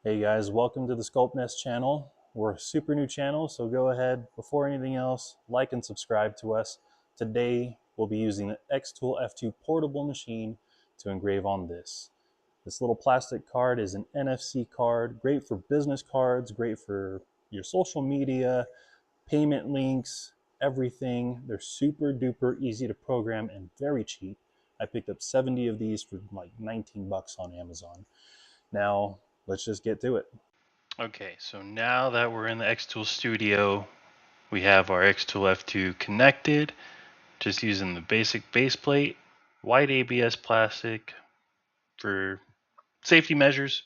Hey guys, welcome to the Sculpt Nest channel. We're a super new channel, so go ahead, before anything else, like and subscribe to us. Today, we'll be using the XTool F2 portable machine to engrave on this. This little plastic card is an NFC card, great for business cards, great for your social media, payment links, everything. They're super duper easy to program and very cheap. I picked up 70 of these for like 19 bucks on Amazon. Now, let's just get to it. Okay, so now that we're in the XTool studio, we have our XTool F2 connected, just using the basic base plate, white ABS plastic for safety measures.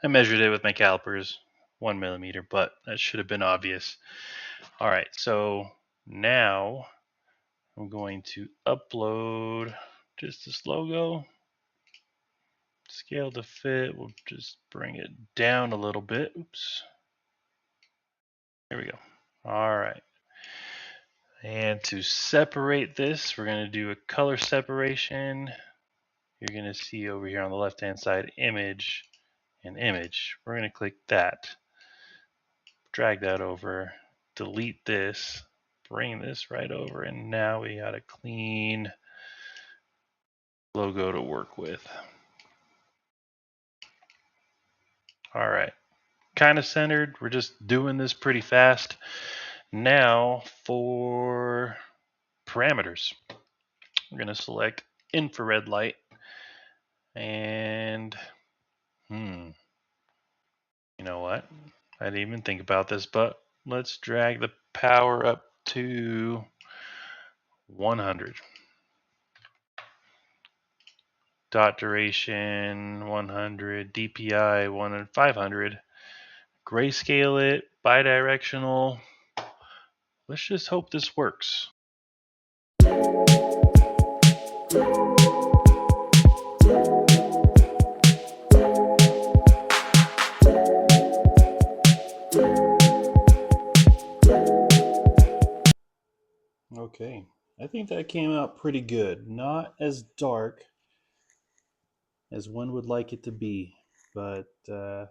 I measured it with my calipers, 1 millimeter, but that should have been obvious. All right, so now I'm going to upload just this logo. Scale to fit, we'll just bring it down a little bit. Oops. There we go. All right. And to separate this, we're going to do a color separation. You're going to see over here on the left hand side, image and image. We're going to click that, drag that over, delete this, bring this right over, and now we got a clean logo to work with. All right, kind of centered. We're just doing this pretty fast. Now for parameters, we're going to select infrared light and you know what? I didn't even think about this, but let's drag the power up to 100. Dot duration 100, DPI 500. Grayscale it, bidirectional. Let's just hope this works. Okay, I think that came out pretty good. Not as dark as one would like it to be, but I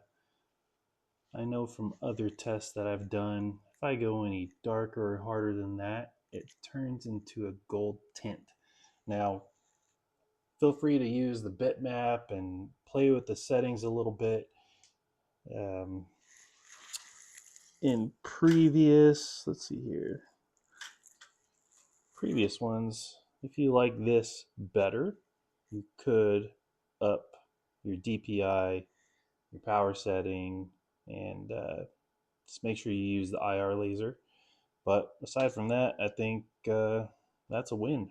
know from other tests that I've done, if I go any darker or harder than that, it turns into a gold tint. Now, feel free to use the bitmap and play with the settings a little bit. Um, in let's see here, previous ones, if you like this better, you could up your DPI, your power setting, and just make sure you use the IR laser. But aside from that, I think that's a win.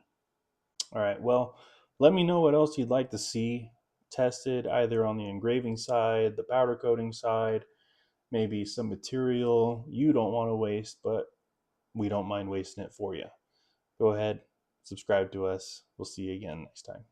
All right, well, let me know what else you'd like to see tested either on the engraving side, the powder coating side, maybe some material you don't want to waste, but we don't mind wasting it for you. Go ahead, subscribe to us. We'll see you again next time.